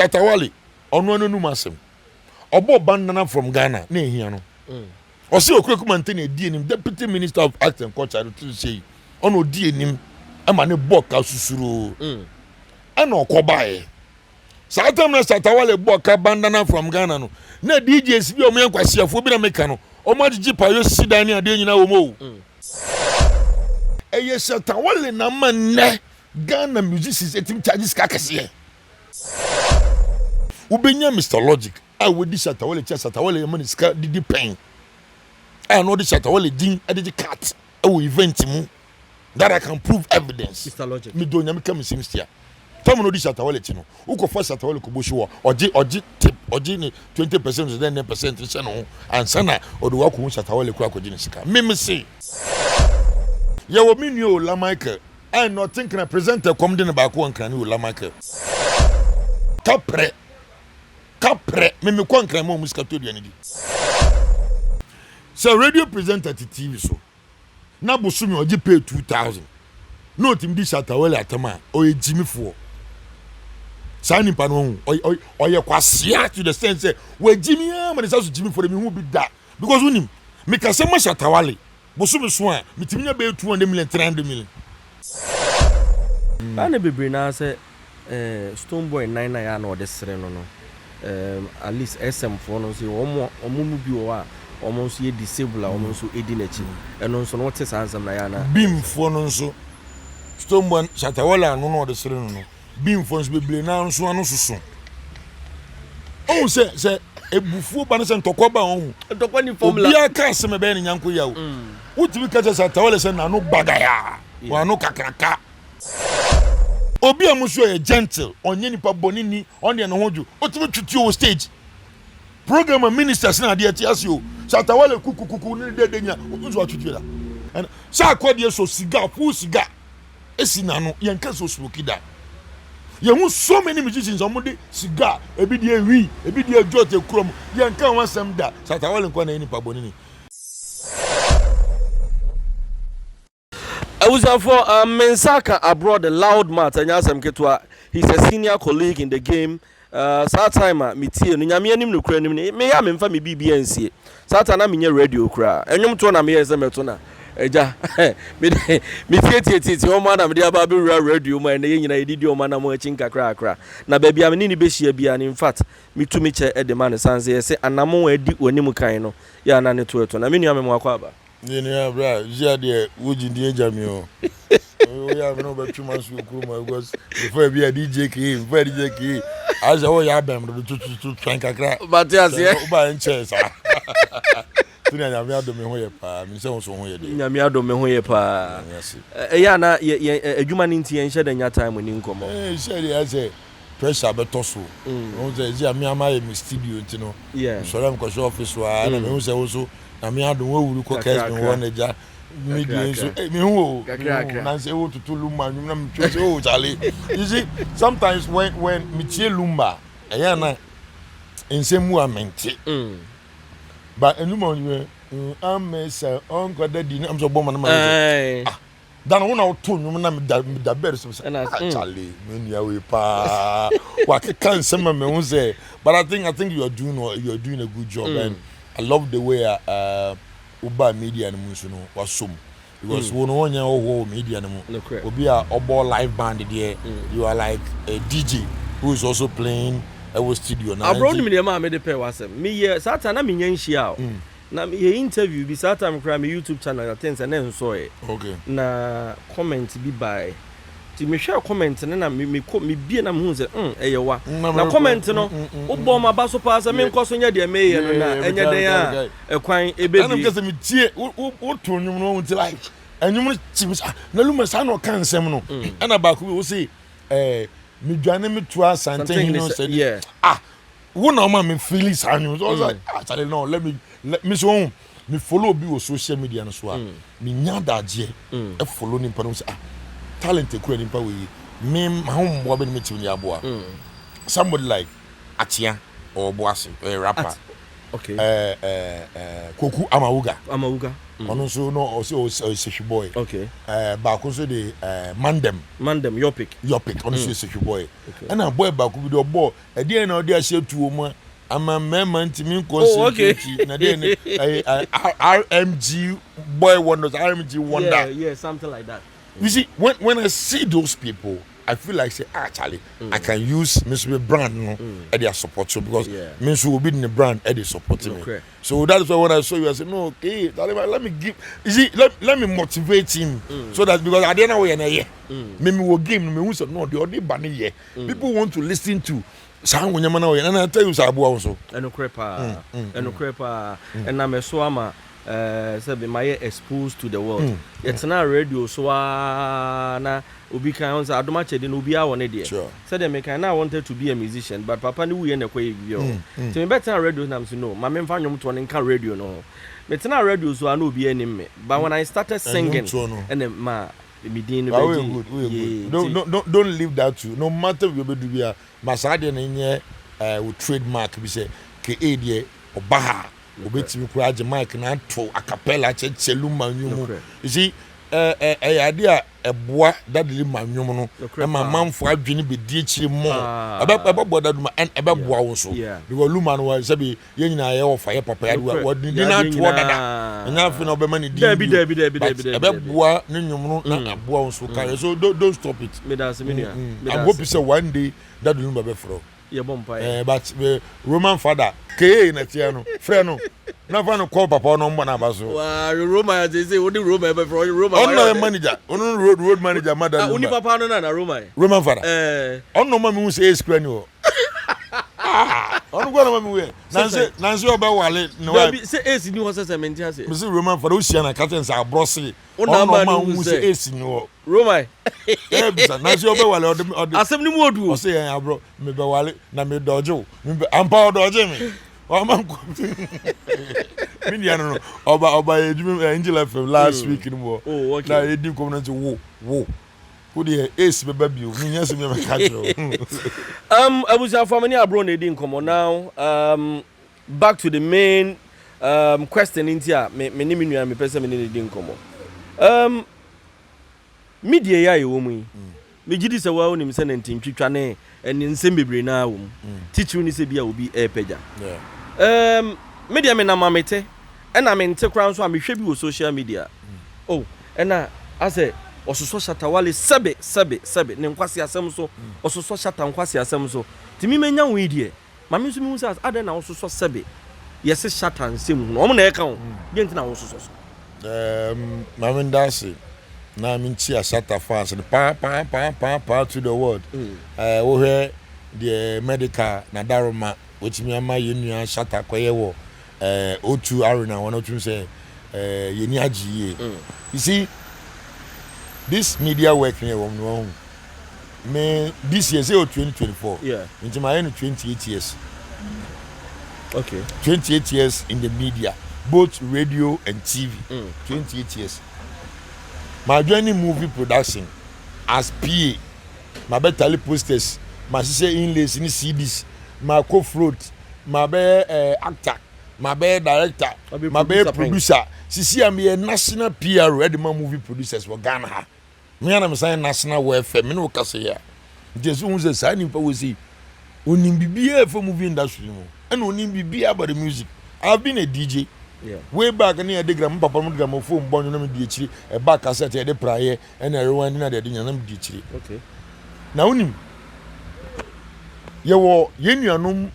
Shatta Wale ono no masem obo bandana from Ghana na ehia no osi okweku maintain edi enim deputy minister of arts and culture to say ono di enim ama ne boka susuru ana okobae saa time na Shatta Wale boka bandana from Ghana no na DJs bi o me kwasiafo bi na meka no o ma gigi payo sida ni ade nyina wo mo eye Shatta Wale na manne Ghana musicians etim charges kakase ubenya Mr Logic I would this Shatta Wale Shatta Wale money ska didi pen I know this Shatta Wale din adiji cat e event mu that I can prove evidence Mr Logic me do nyame kam simstia tell no this Shatta Wale ti no uko for Shatta Wale ko boshi wo oji tip oji ni 20% then 10% se no ansana odo wa ko Shatta Wale ko akoji ni sika me say ye wo me nyu la Michael I not think na presenter come din ba ko nkan ni la Michael Kapre me kwa nkran mo musika to dia ni di so radio presenter to TV so na bosumi oji pay 2000 no tim di Shatta Wale atama o ejimi fo sani pa no oye kwasia to the sense say we jimi am na so jimi fo me hu bi da because unim me ka se ma Shatta Wale bosumi so a me timinya be 200 million 300 million ana bebre na say Stone Boy 99 ya na odesere no at least SM for no say omo mu bi wo a omo nso ye disable omo nso edi na chi eno nso no wote sansam na ya na bim for no nso Stone Boy Shatta Wale anu no odesere no bim for nso bebre na nso anu susu o se ebufu ba no se ntokoba on ntokwa ni formula obi aka se me be ni nyanko yawo utimi ka Shatta Wale se na no bagaya wa no kakraka obi amuso e gentle onye nipa bonini on de no hoju otimi twiti o stage program ministers na de ati asio Shatta Wale kukukuku ni de nya ozo atwiti da and sa akode so siga fu siga esi na no yen ka so smoke da ye hu so many musicians omode siga ebi de wi ebi de jote krom yen ka wansam da Shatta Wale kwa na nipa bonini I was for Mensaka Abro, the loud mat, and Yasam Ketwa. He's a senior colleague in the game. Satime, Miti, Nyamianim Ukraine, may I am family BBNC. Satana Minya radio cry. And you told me as a metona. Eja, Miti, your man, I'm the Baby radio, and the did your man, I'm watching Crackra. Now, baby, I'm in Beshi, and in fact, me to meet at the man, Sans, say, and I'm more deep when Nimukaino. Ya, Nani to it. I mean, I'm a Wakwaba. Yeah, bro. Yeah, there. Would you Djka me? We have no better 2 months because before be a Djka, before Djka, as I have them to thank a crack. But yes, by chess. Nyamiado me hoye pa, mi se won hoye de. Nyamiado me hoye pa. Yes. Ya na adwuma ni nti en shede nya time ni nkomo. Shede ya say pressure beto so. Won say ji ami ama e studio nti no. Yeah. So ram ko office wa na me won say wo so na me adon wo wuru ko kes me won eja. Media so me hu na say wo tutu lumba nyum na me twa say oh chale. You see sometimes when me tie lumba eya na ensemu amenti. But anymore I'm say uncle daddy I'm so bomb man. Dan wona oto nyum na me da bear so chale me nua we pa wa kan say me hu say but I think you are doing a good job and I love the way uba media no so no wasom because we no nya wo media no obi a obo live band there you are like a DJ who is also playing a studio now Abro ni me ma me de pay wasem me ye satan na me nya nhia na me interview bi satan kra me YouTube channel attend na nso e okay na comment bi by ti me share comment na me bie na me hu say eye wa na comment no obo ma ba so pa say me nkoso nya de me ye no na enya den a ekwan ebebi na me kase me tie o to nyum no until like enyum chimisa na luma sa no kan sem no na ba ko we say me dwane me to asante no say wo na ma me feel is anyu so like actually no let me so me follow bi on social media no so me nya daje e follow ni pa no say talent eku ani pa we me ma ho mbo be me timi aboa somebody like Atia or Boasi a rapper Okay. Koku Amawuga. Ono so no also a boy. Okay. Back also the Mandem Yopik. Ono so a boy. And a boy back with your boy. A dear no dear share to woman. I'm a man to me concentrate. RMG boy wonders, RMG wonder. Yeah, something like that. You see, when I see those people, I feel like say, Charlie, I can use Mr. Brand at their support so because Mr. will be in the brand at the support me. So that's why when I saw you, I said, no, okay, let me give. You see, let me motivate him so that because I didn't know when I maybe will give me who said no, the only banner here. People want to listen to. And I tell you, Sabu also. And crepa, and I'm a swama. Said my exposed to the world. It's not radio, so na Ubi can I don't much in Ubia one idea. Said them I wanted to be a musician, but Papa knew we in a way. To me better radio names no. My men found you to an radio no. But not radio, so I know be any. But when I started singing, and then ma. Don't leave that too. No matter what you do, Masadian in here will trademark. We say, K.A. or Baha, or bet you cry the mic and a cappella, Cheluma, you see, idea a boy that little man, and my mom for Jenny be ditching more about that and about also. Because Luman was Sabi, Yen or fire papa, what did not want and nothing of money. Debbie, about boy, no, so don't stop it. I hope it's a one day that will be for. But Roman father, K. Natiano, Freno. Never call Papa no one about so. Roma, they say, what do Roma ever for Roma? Oh, manager, road manager, madam. Only Papa no Roma. Roman father. Oh, no, mamma will say, Scranio. I'm going to win. Nancy about Wale. No, say, Ace, you was a mentor. Mr. Roman for Oceana, Captains are brossy. Oh, no, mamma will say, Ace, no. Roma. Nancy about Wale or the assembly would do. Say, Abro, maybe Wale, Name Dojo. I'm power Dojimmy. Oh, man, Oba Angel FM last week in war. Oh, okay. Now, you do come to war. Who the ace baby? Yes, me catch. I was for many Abro didn't come on now. Back to the main question in here. Me name me person me didn't come on. Media ya yomu. Me gidi se wa onim se nantin twitwa ne en nsem bebre na wo. Teacher ni se bia obi e peja. Media me na mamete. Na me nte kran so a me hwe bi wo social media. Oh, na ase ososo Shatta Wale sebe ne nkwase asem so ososo Shatta nkwase asem so timi menya wo idie mame so mi hu say adan na ososo sebe yes Shatta nsem no omo na e ka wo bi ntina wo ososo so mame ndase na mi nchi a Shatta fans pa to the world wo he the medical na daroma which me ama yenu Shatta koye wo O2 arena one to say yeni agiye you see this media work here me this year say 2024 into my 28 years okay 28 years in the media both radio and TV 28 years my journey movie production as PA my better posters my sister inlays in CDs my co-float my actor my director my producer sisi am a national PR ready movie producers for Ghana. Me and I'm saying national welfare. Me no kase ya. Just unze say nimpa we say onim bibia for movie industry no. And onim bibia about the music. I've been a DJ. Yeah. Way back near the gram papa mo gram phone bon no me di chiri e back cassette e de praye and everyone na de nyana me di chiri. Okay. Na onim ye wo ye nuanom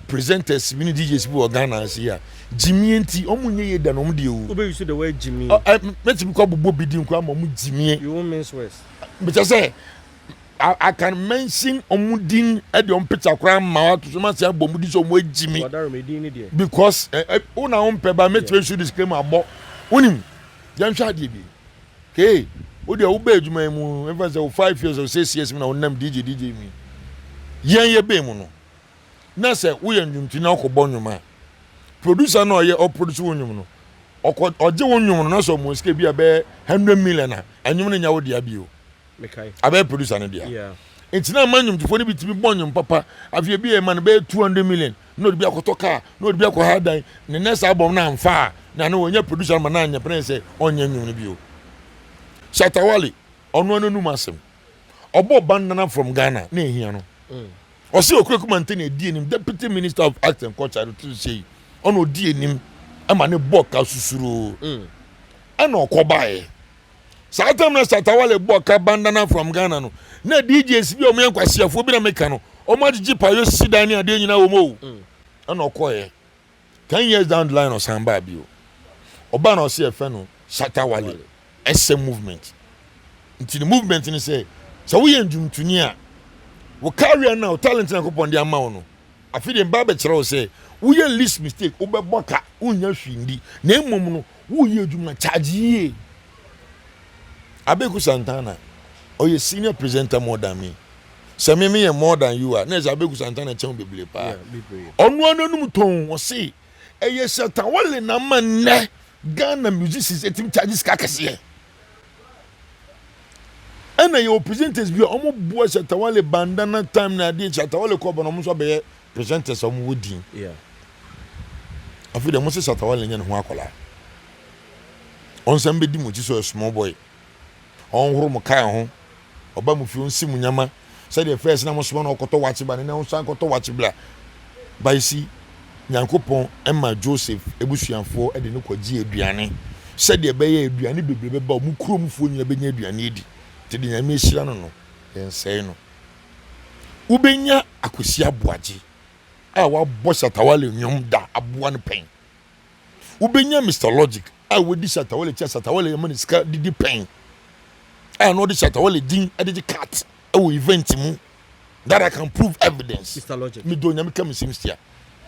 presenters mini DJs bu Ghana here. Jimmy enti omunye ye da no mo de o. Obe use the word Jimmy. Let me call bobo bidin kwa mo Jimmy. You won't mention words. But I say I can mention omudin e de picture kwa ma to so ma say bomudi so mo Jimmy. Because una on peba make sure disclaimer abo. Unim. Jam sha de bi. Okay. O de wo ba adwuma mu even say 5 years or 6 years na onam DJ mi. Yen ye be mu no. Na say wo ye ndwumti na okobọ nwuma. Producer no ye o produce wonwum no oje wonwum no so mo ske bia be 100 million na anwum no nya wo dia bio mekai abe producer no dia yeah entina manwum tifo ni bitimi bonnwum papa afie bia man be 200 million no be akotoka no be akohadan ne next album na amfa na no onye producer man na anya pray say onye nwum bi o Shatta Wale ono anu masem obo bandana from Ghana na ehia no o se okreku maintain edi enim deputy minister of arts and culture to say ono di enim ama ne boka susuru ana okobae saa time na Shatta Wale boka bandana from Ghana no na DJs bi o me nkwasiafo bi na meka no o ma gigi payo sidan ni ade nyina wo mo ana okoye 10 years down the line o samba bi o oba na o se efe no Shatta Wale SM movement nti the movement ni say so we ndumtuni a wo carry now talent na kopon dia ma wo no afi de mba be kire wo say wo ye least mistake wo be boka unya hwindi na emom no wo ye adwuma charge ye Abeku Santana oye senior presenter more than me say me more than you are na Abeku Santana chen beble pa onu anonum ton wo say eye Shatta Wale na man ne Ghana musicians etim charges kakase ana your presenters bi omo boa Shatta Wale bandana time na dey Shatta Wale ko bono mo so be presenters omo wodi afi de mo se Shatta Wale nya ne ho akola on sam be di mo ji so small boy on horo mo kai ho oba mo fi onsi mu nyama say the first na mo so na okoto wachi ba ne na so akoto wachi bla by si Nyankopon Emma Joseph ebusuanfo e de ne kwaji aduane say de be ye aduane bebrebe ba mo kurom fo nyina be nya aduane edi te de nyame hira no yensei no ubenya akosi aboaje a wa bo Shatta Wale nyom da aboa ne pen ubenya Mr Logic a we di Shatta Wale cha Shatta Wale yamani ska didi pen a no di Shatta Wale din e de cat e wo event mu that I can prove evidence Mr Logic mi do nyame kam simstia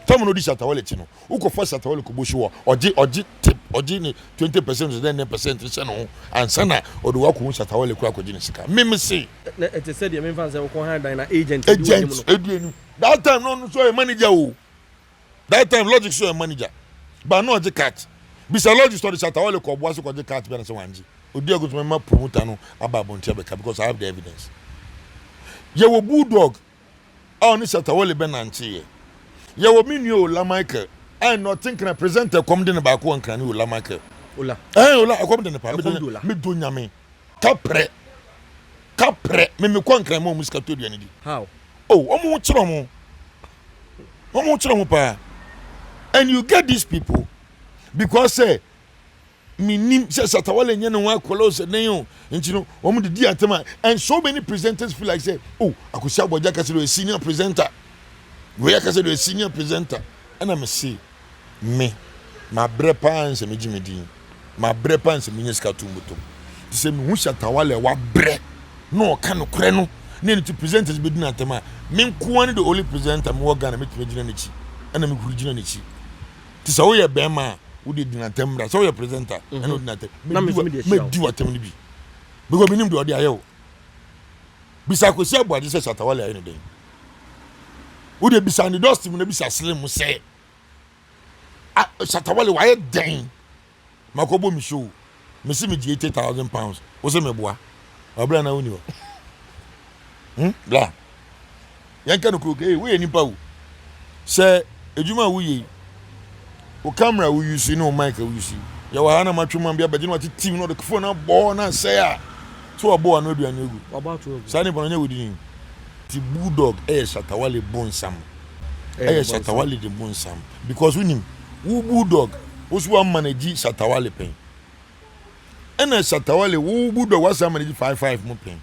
Tom no di Shatta Wale chi no uko for Shatta Wale ko bo show oji tip oji ni 20% then 10% se no ansa na o de wa ko Shatta Wale ko akoji ni sika me say it is said the me fan say ko hand na agent edu that time no so a manager o that time Logic so a manager but no Djka bisa Logic story Shatta Wale ko bo so ko Djka be na se wanji odi agoto me promoter no aba bontia be because I have the evidence ye wo bulldog on Shatta Wale be na ntie ye wo minio la Michael I not think na presenter come de ba ko nkan ni la Michael ola ola come de pa me do nyame kapre me ko nkan mo musika to duane di how omo chiro mo pa and you get these people because say minim Shatta Wale nya no akola so den yo nti no omo de di atema and so many presenters feel like say akosi aboja ka say a senior presenter we ka say a senior presenter and I'm say me my brepans me jimedi my brepans me nyeska tumbuto ti say me hu Shatta Wale wa bre no ka no kore no na ni to presenters be dina tema me nko ani the only presenter me work na me tibegina ni chi ana me gurugina ni chi ti say wo ye be ma wo de dina temra so wo ye presenter ana wo dina tem me di watem ni bi because me nim do de ayo bisa ko si abuade say Shatta Wale ayi no den wo de bisa ni dust mu na bisa slim say Shatta Wale why den makobo mi show me see me di 80,000 pounds wo say me boa obla na woni o bla yanka no ko we ni pa wo say ejuma wo yi o camera wo use no mic wo use ya wa na matwuma bia bagye no ati team no the phone na bo na say so abo na aduane egu about to sani bono nya wodi ti bulldog Shatta Wale bonsam Shatta Wale de bonsam because we nim wo bulldog wo so manage Shatta Wale pen ena Shatta Wale wo bulldog was manage 55 mo pen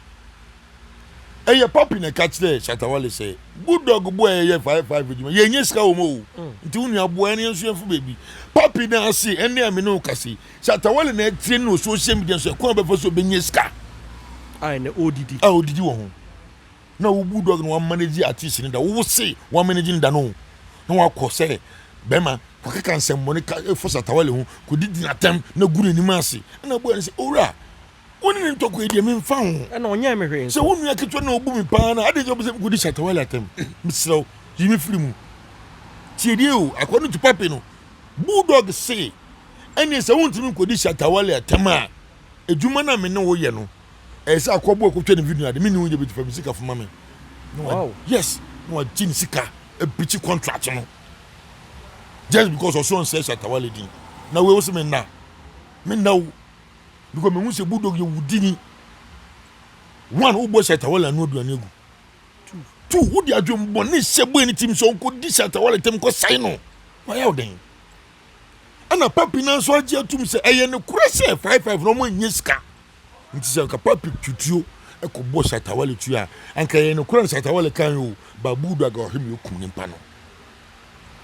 papi na catch there Shatta Wale say bulldog boy 55 ejuma ye nyeska wo mo nti unu abo ene nso enfu baby papi na ase ene ame no kasi Shatta Wale na tie no social media so ko be fo so be nyeska ai na odidi wo ho na wo bulldog no manage artist ni da wo say wo manage ni da no na wa ko say bema wakaka nsem mo ne ka fo Shatta Wale ho ko didi na tem na guru ni mase na bo say ora woni ni ntoko e de me mfa ho na onya me hwe so wonu aketwa na obu mi pa na ade job say ko di Shatta Wale atem misro yimi firi mu tiedie o akono to papi no bulldog say ene se wontimi ko di Shatta Wale atem a ejuma na me ne wo ye no say akobo akotwa ni video ade me ni wo je beti fa sika fo mame wow yes no a jin sika a pitch contract no just because of so says Shatta Wale din na we also me now because me say Bulldog you wudini one who boy Shatta Wale no do anegu two who the adwom boni sebo any team so ko di Shatta Wale tem ko sign no why out then ana papi na so agi atum say eye ne kura say 55 no mo nyiska nti say ka papi tutuo e ko bo Shatta Wale tu a anka eye ne kura Shatta Wale kan yo ba Bulldog go him yo kum nimpa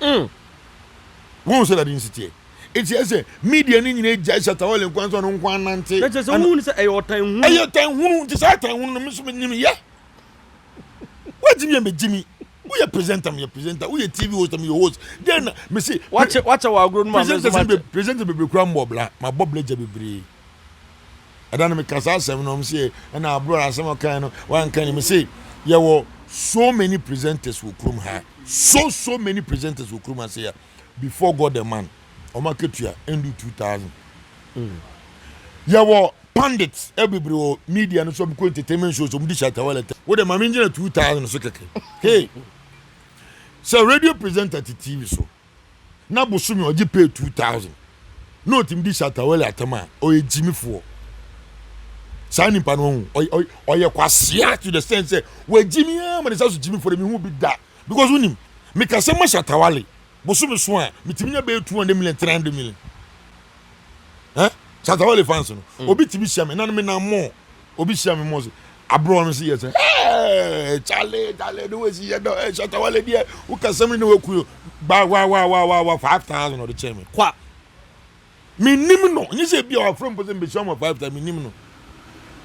no won say that in city it say media ni nyina ejai Shatta Wale kwanso no nkwan nante na say won say eye otan hunu nti say tan hunu no me so nyim ye what Jimmy Jimmy we are presenter we are TV host me host then me say watch our grown man presenter be kram bobla my bobla je bebre adana me kasa asem no me say na Abro asem kan no wan kan me say there were so many presenters who krum ha so many presenters who krum say before God the man o marketua end 2000 there were pundits everybody media no so be entertainment shows so di Shatta Wale we the mama engineer 2000 so keke hey so radio presenter to TV so na bosumi oji pay 2000 no tim di Shatta Wale atama o ejimi fo sani pa no o ye kwasia to the sense say we jimi am na so jimi for me hu bi da because unim me ka se ma Shatta Wale bosumi so a mitimi nya be 200 million 300 million Shatta Wale fans no obi tibi sia me na me na mo obi sia me mo so Abro me say yes eh chale do we see do Shatta Wale dia who can some no ku ba wa 5000 or the chairman kwa me nim no nyi say bia our friend person be show 5000 me nim no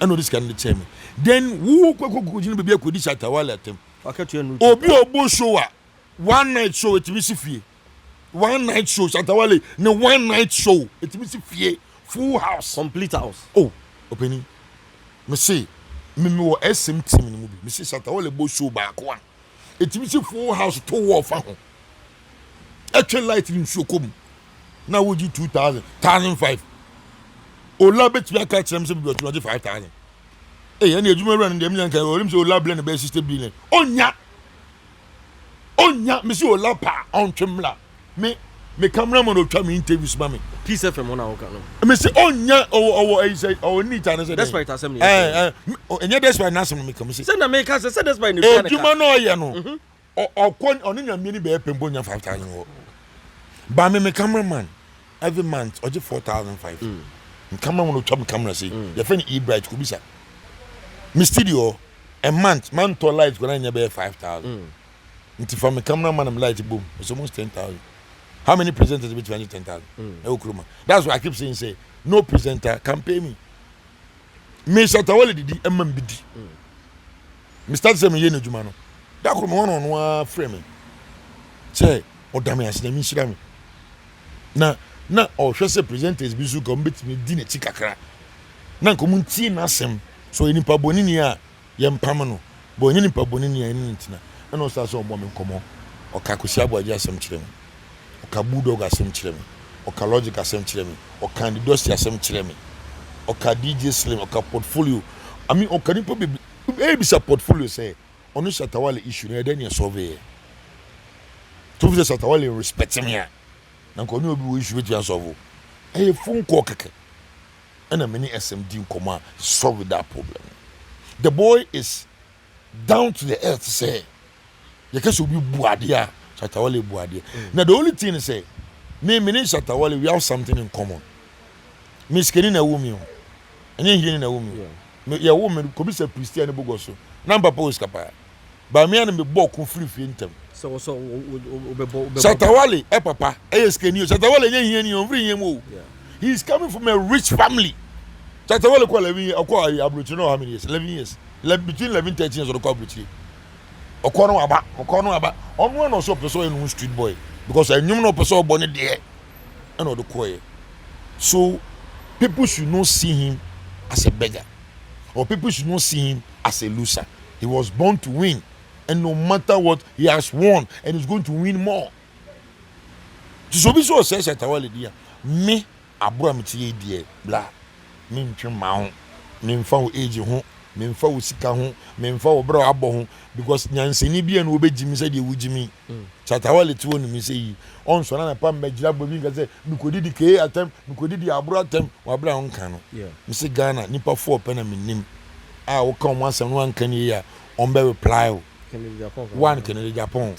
I know this can the chairman then who ko jini be ko di Shatta Wale atem obi obo show a one night show it be fie one night show Shatta Wale no one night show it be fie full house complete house oh opening me say me wo SM team ni mu bi me say Shatta Wale bo show ba ko a etimi say full house to war fa ho actual light in show kom na wo ji 2000 1005 ola betimi aka kire me say bi 5000 eh ya na ejuma run dem nyan kan o rim say ola blend be 60 billion onya me say ola pa on twemla me cameraman o twa me interviews ba me Peace FM on awoka no me say onya o say o need and say that's right assembly enya that's why na asem me come say na me ka say that's why ni ejuma no ye no o oni nyame ni be pembo nya 5000 wo ba me cameraman every month o je 4005 me cameraman o twa me camera say your friend e bright ko bisa me studio a month man to light go na nya be 5000 nti for me cameraman am light boom it's almost 10,000. How many presenters between 10,000? That's why I keep saying, say, no presenter can pay me. Me Shatta Wale didi MMBD. Me start saying me yene jumano. That could one on one frame. Say, o dame asine mi shira me. Na o hwese presenters bi so come bet me di na chikakra. Na nkomu ntie na asem. So eni pa boni ni a ye mpam no. Bo eni pa boni ni a eni ntina. Na o start so mo me nkomo. O ka kusi abo aja asem kire me. Oka Bulldog asem kire me oka Logic asem kire me oka Artiest asem kire me oka DJ Slim oka portfolio I mean oka nipo be bisa portfolio say onu Shatta Wale issue na den ye solve to be Shatta Wale respect me na ko ni obi wo issue wetu solve phone call keke and many SMD nkoma solve that problem. The boy is down to the earth say ye keso bi buade a Shatta Wale buade. Now the only thing is say me and Shatta Wale we have something in common. Me skeni na woman. Enye hini na woman. Me ya woman ko bi say Christian bogo so. Na papa o skapa. Ba me and me bo ko free intem. So Shatta Wale papa skeni. Shatta Wale enye hini on free him o. He is coming from a rich family. Shatta Wale ko 11 akwa Abro how many years? 11 years. Between 11 13 years or ko Abro. Okono aba onwo no so person in street boy because enyum no person born there and the koye. So people should not see him as a beggar or people should not see him as a loser. He was born to win and no matter what he has won and he's going to win more. So be so say Shatta Wale dia me Abro am tie die bla me ntwe ma ho me mfa ho age ho memfa wo sika ho memfa wo bra abo ho because nyanseni bia no obejimi se de wujimi Shatta Wale ti woni mi se yi on so na pa mejira bobi nka se mikodidi ke atem mikodidi Abro atem wa bra on kan no mi se Ghana nipa 4 pe na minim a wo kan mo asem no an kan yi a on be reply o one Kennedy Japan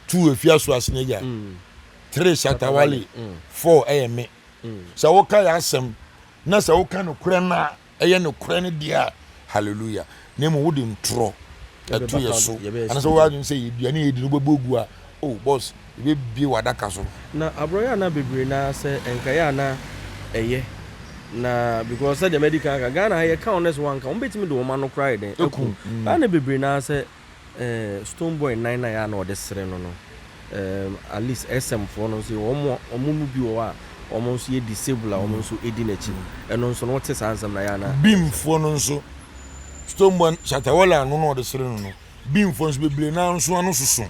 2 efia so asene ya 3 Shatta Wale 4 ayeme so wo kan asem na so wo kan no kure na eye no kure ne dia hallelujah nemu wo dem tro etu yeso ana so wa say eduane yedi no bogu a oh boss e be wadaka so na Abro ya na bebre na say enka ya na eye na because the medical ka Ghana here ka honest one ka umbetimi do ma no cry den eku na bebre na say Stone Boy 99 ya na odesere no at least SM for no say omo mu bi o a omo so ye disable a omo so edi na chi eno so no tese ansam na ya na bim for no so Stone Boy Shatta Wale anu no odesere no bim for so bebre na nso anu susu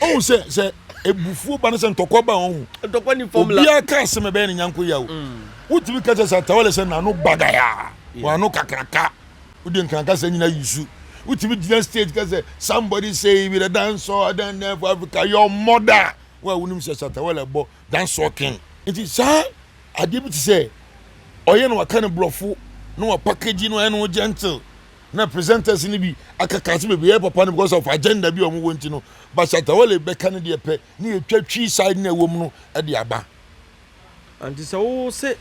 oh say ebufu ba no se ntokwa ba ohun ntokwa ni formula obi aka asem be ni nyanko ya o wutimi ka Shatta Wale se na no bagaya wa no kakraka udi nkanka se nyina yusu wutimi di stage ka se somebody say we the dancer then for Africa your mother wa wunim se Shatta Wale bo dancer king it is sa ade bi ti se oye no aka ne blofo no package no eno gentle na presenters ni bi akakase be papa no because of agenda bi omo wonti no but Shatta Wale be kan de pe ni etwatwi side na ewom no e de aba anti se wo se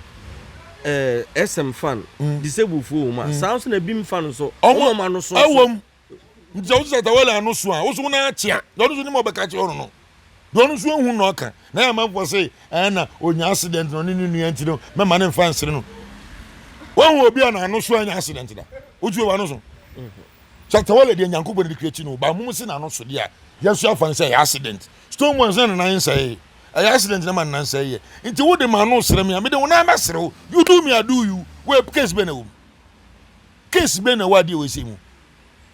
SM fan disable fo ma sounds na bim fan so omo ma no so awom nti wo Shatta Wale anu so a wo so na achia do so ni mo be ka che ono no do so hu no ka na ya man for say na onya accident no ni nua nti no me ma ne fan sere no wo obi ana anu so anya accident da oju wa no so Shatta Wale de nyanko de krechi no ba mum se na no so de a yesu afan say accident Stone Boy na nan say accident na man nan say nti wo de ma no sere me de wona ma sere you do me I do you we case be na wo case be na wa de we say mu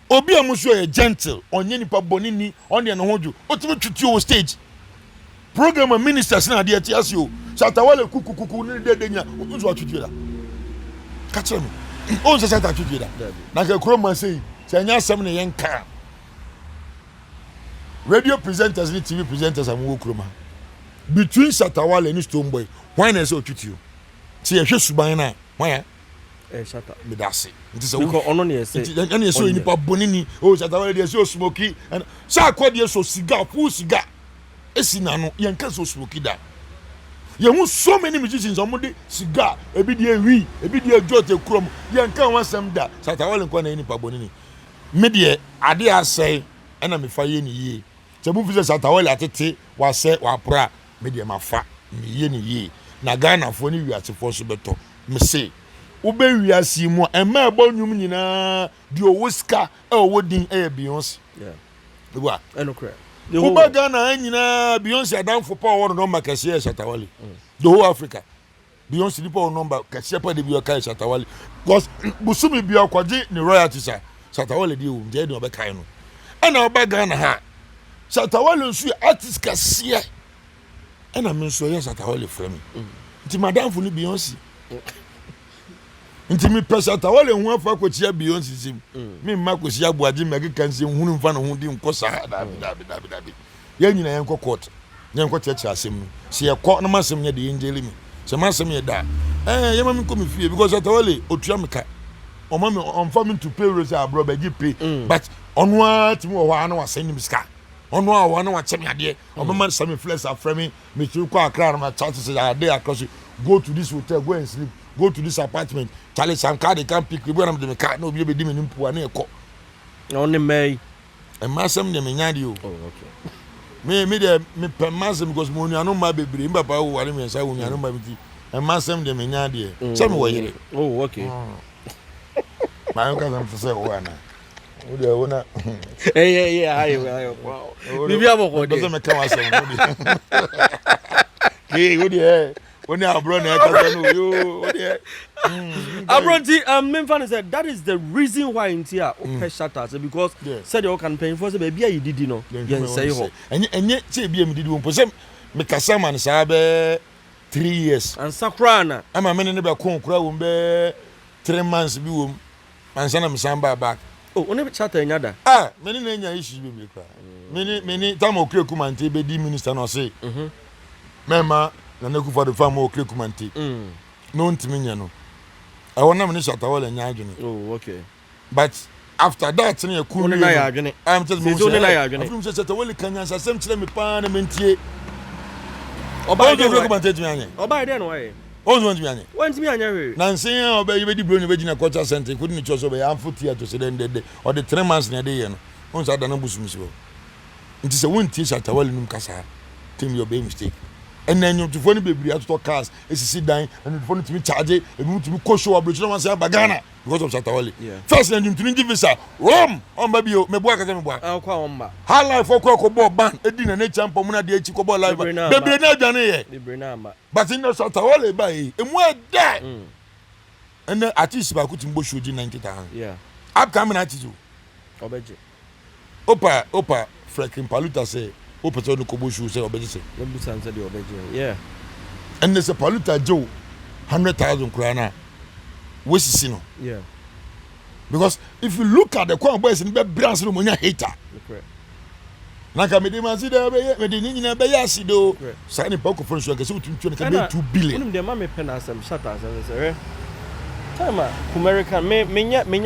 obi amuso e gentle onye nipa bonini on de no hoju otimi twiti o stage program ministers na de ati asio Shatta Wale kukukuku ni de nya ozo twiti da ka kire me on se Shatta twiti da na ka kro man say se nya asem ne yenka radio presenters ni TV presenters am wo kroma between Shatta Wale and Stone Boy why na say otwiti o ti ehwe suban na why Shatta me dase nti se wo ono ne say ani so nipa bonini o Shatta Wale dey so smoky and sa akodi so cigar full cigar esi na no yenka so smoky da ye hu so many musicians omode cigar ebi dey wi ebi dey jote krom yenka wansam da Shatta Wale nko na nipa bonini me dey ade asai na me fa ye ni ye se bu fi Shatta Wale atete wa se wa pra me dey mafa me ye ni ye na Ghana fo ni wiase fo so beto me say ube wiase mu ema ebo nyum nyina di owoska e owodin e Beyonce wa enokra ube Ghana nyina Beyonce adam fo pa wo no makase e Shatta Wale the whole Africa Beyonce di pa number kase pa de bi o kai Shatta Wale because busumi bi akwaje ni royalties a Shatta Wale di o je de obekai no ana oba Ghana ha Shatta Wale nsu artist kase ana me nso ye Shatta Wale frame nti madam fo ni Beyonce nti mi pesa Shatta Wale hu afa ko chia Beyonce sim mi ma ko sia buaji mega kanse hunu mfa no hu di nkosa dabi ye nyina yen ko court yen ko cheche asem no se ye ko na masem nye de yenjeli mi se masem ye da ye ma mi ko mi fie because Shatta Wale otua me ka o ma me on fa me to pay rose Abro be gi pay but onu a ti mo wa na wa send mi ska onu a wa na wa che me ade o ma some flex aframe me ti ko akra na ma chat say ade across go to this hotel go and sleep go to this apartment Charlie some car they can pick we am de me car no be di me nimpo na e ko on me e masem de me nyade o okay me de me pe masem because mo nuanu ma bebre mba pa wo ware me nsa wo nuanu ma biti e masem de me nyade se me wo yire oh okay ma yo ka sam say wo ana wo de wo na ayo wow bibi aboko de se me kan wasem wo de wo de when Abro na kasa no yo what there Abro Memfan said that is the reason why in here Shatta because said you can pay for say baby you did no yen say ho enye che bia me didi won posem me kasa man sa be 3 years and sakrana ama me ne be kon kura won be 3 months bi wom ansana me samba back. Oh, only Shatta nyada. Many nenya issues be kra. Many time okre kumante be di minister no say. Mema na neku for the farm okre kumante. No ntimi nya no. I wanna me Shatta Wale nya adwene. Oh, okay. But after that na yakuru. Only na ya adwene. I'm just me only na ya adwene. After me Shatta Wale kanya sasem kire me pa na mentie. Oba dey kumante timi anya. Oba dey no why? Want me anya. Want me anya we. Nansen oba you be di bro ni be gina culture center couldn't choose oba ya amfo theater so then the or the 3 months na dey no. On sa da na busumisi wo. Nti se won tie Shatta Wale num kasa. Tell your big mistake. And then you to phone baby to talk cars, sit down and the phone to me charge it, and move to me coach show abridge no say bagana because of Shatta Wale. First and you to give visa. Rom on baby me boy ka me boy. How life for ko ball ban e di na na champ mo na de chi ko ball live. Baby na adwane ye. Baby na ma. But in Shatta Wale by e mu e and then artist ba ku timbo show 90,000. Yeah. Upcoming artist. Obeje. Opa freaking Paluta say Opa no kobo show say obeje say. Yeah. And there's a Paluta Joe 100,000 krana. We see no. Yeah. Because if you look at the Kwan boys in the brands no monya hater. Correct. Naka me dey man see there me dey nyina be ya see do. Say ni pako for so say utuntu na ka 2 billion. Unum dey ma me pen asem Shatta asem say time American me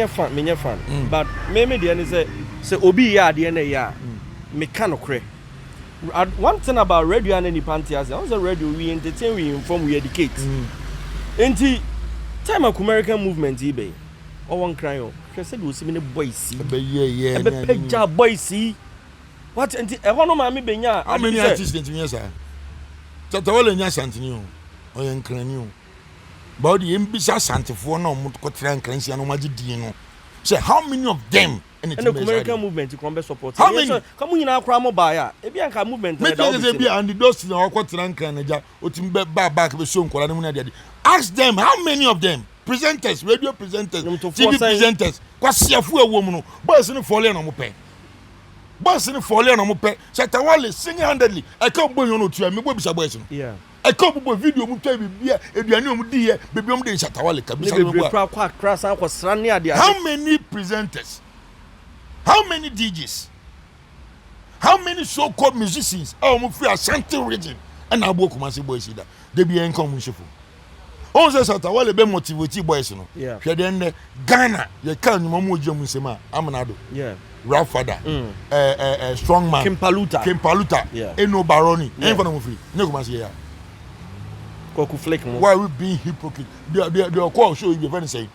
fan but me dey any say obi ya dey na ya me can okre. One thing about radio and any pantias, on the radio we entertain, we inform, we educate. Enti time American movement eBay. Or one crying. She said we see many boys see. Yeah. Picture boys see. What enti e hono ma me benya. How many artists enti me sir? Shatta Wale nya santini o. O yen krani o. But the mbisa santifo na omo ko tran kransia no magidi no. Say how many of them and the American movement you come support. How many? Come on, na akra mo ba ya. E bi anka movement na da. Me be and the dust na okotran kan na ja. Otim be back be show nkola mu na de. Ask them how many of them presenters, radio presenters, TV presenters, kwasiafu ewom no. Boys no fall na mo pe. Boys no fall na mo pe. Shatta Wale single-handedly. I come boy no to me bo bisa boys no. Yeah. I come bo video mu twa bibia eduane mu di ye bebi mu de Shatta Wale ka bisa no. How many presenters? How many DJs? How many so-called musicians are free Ashanti region? And I work with boys that they be income shifo. Also, Shatta Wale be motivate boys no. Yeah. Then Ghana, you can you mamu jamu sema amanado. Yeah. Ralph Father. Strong man. Kim Paluta. Yeah. Eno Baroni. Ain't for no free. No come say here. Koku flake mo. Why we being hypocrite? They call show you very say.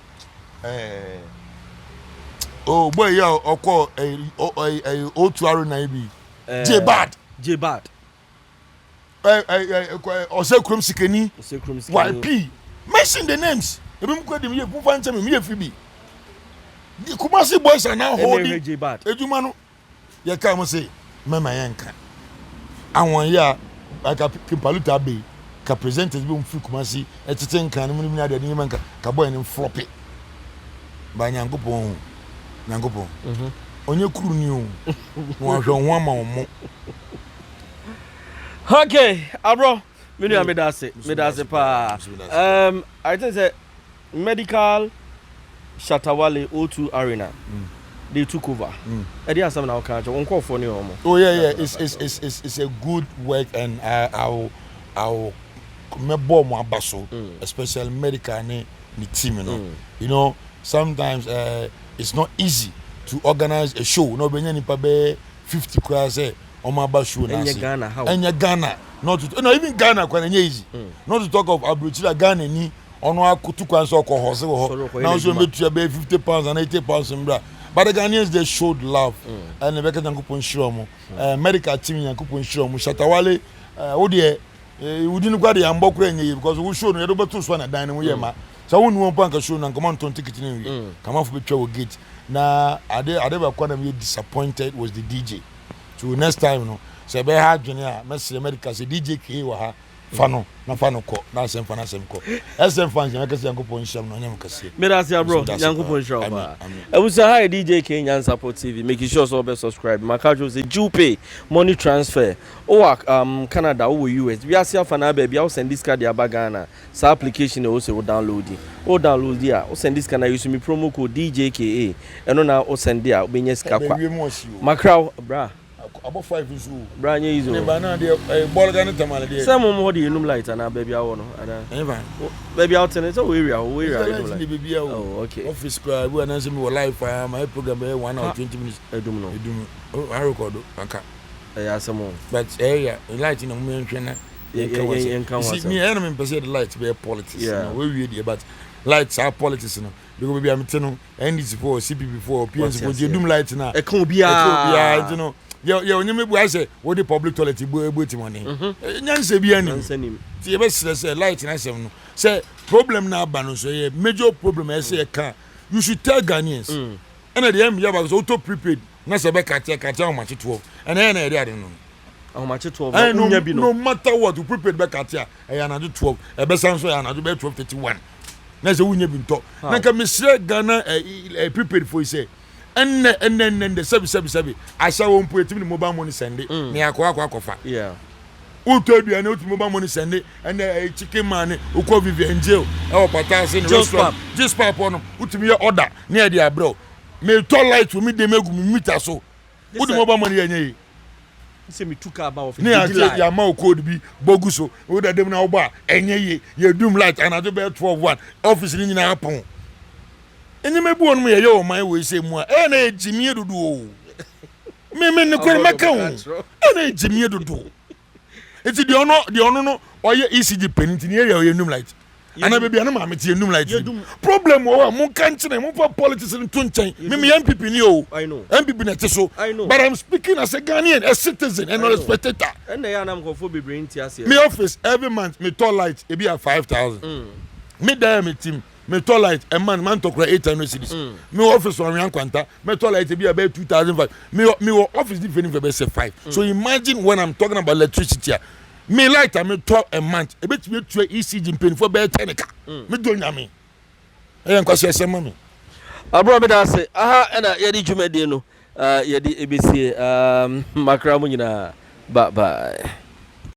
Oh boy, yeah, or call a O2R na bi. J-Bad. Or say Krum Sikeni. YP. Mention the names. Ebi mko dem ye pufa nteme me FB. The Kumasi boys are now holding J-Bad. Ejuma no. Ye ka mo say mama yanka. Awon ya aka Paluta be ka presenters bi mfi Kumasi etete nkan no mu na de ni manka ka boy ni flop it. Ba nyankopon. Nyangopo. Onye kuru ni o. Wo ahwe ho ama wo. Okay, Abro, me no me da se pa. I think say medical Shatta Wale O2 Arena. They took over. E dey asam na o kan on call for ni omo. Oh yeah, it's a good work and I'll me bo mo abaso, especially medical ni team you know, sometimes it's not easy to organize a show. No be nipa be 50 class on my bus show na say. Enya Ghana. Not to, no even Ghana kwa enya easy. Not to talk of Abro Ghana ni ono akutu kwa so ko hose ho. Now so me to be 50 pounds and 80 pounds mbra. But the Ghanaians they showed love. And the beka Nyankopon shiro mo. Medical team Nyankopon shiro mo. Shatta Wale wo de we didn't go the ambokura nye because we show no do betu so na dan no ye ma. So when one bank show na come on ticket ni come off be we gate na ade be kwa na me disappointed was the DJ. So next time no say be hard junior message America say DJ K wa ha fano na fano ko na asem fa na asem ko asem fa nje akase yankopon nhyam no nyam kase me da se Abro yankopon nhyam ba ebusa hi Djka Nyan Support TV making sure so be subscribe makajo say Jupe money transfer o Canada o US we asia fa na ba bia o send this card ya Ghana sa application o say o download dia o send this kana use me promo code DJKA eno na o send dia o benya sika kwa makraw bra about 5 is bra nye izo ne ba na de ball ga ne tamale de some mo de enum light na baby awo no ana eva baby out ten so we area oh okay office cry we na say me live my program 1 hour 20 minutes edum I record aka asemo but yeah light na mo nhwe na see me enemy person the light be politics we dey but lights are politics no because baby am tell no NDC for CPP for PNC for dey dum light na e kan obia you know yeah onyeme bu ase wo the public toilet bu ti money nyanse bia ni ti e be say light na sem no say problem na aba no so yeah major problem e say can you should tell Ghanaians and the em yaba so auto prepaid na say be katia o match 12 and na e dey no o match 12 no bi no matter what you prepaid be katia e ya na 12 e be san so ya na be 12:31 na say wunya bi nto na ka mesre Ghana prepaid for say and the sebi asha won pu etimi mobile money send me akwa yeah uto bia na uti mobile money send and chicken man ukọ Vivian jail e o patase in restaurant just pap on utimi ye order na e dey Abro me to light for me dey megu meter so uti mobile money yenye say me took about of ni ya ma code bi bogu so we da dem na oba enye ye dum light and ado be 12:1 office ni nyina apon eni mebu onu ye o man we say mu a na ejimie dudu o me ne kwere maka o na ejimie dudu eti de ono no oye ECG penalty ni area o ye num light ana be bia na ma meti num light problem o mo kan chine mo for politics in tunchen me MPP ni o I know MPP na teso but I'm speaking as a Ghanaian a citizen and not a spectator and they are go for be bring tias here me office every month me toll light e be at 5,000 me there me team me toll light a man to create 800 cedis me office on yan kwanta me toll light e be about 2,500 me office different for be say 5 so imagine when I'm talking about electricity me light me top a month e bet me to ECG pay for be technical me do nyame e yan kwase sema me Abro me da say aha na ye di dwumade no ye di ebesi makra mo nyina bye bye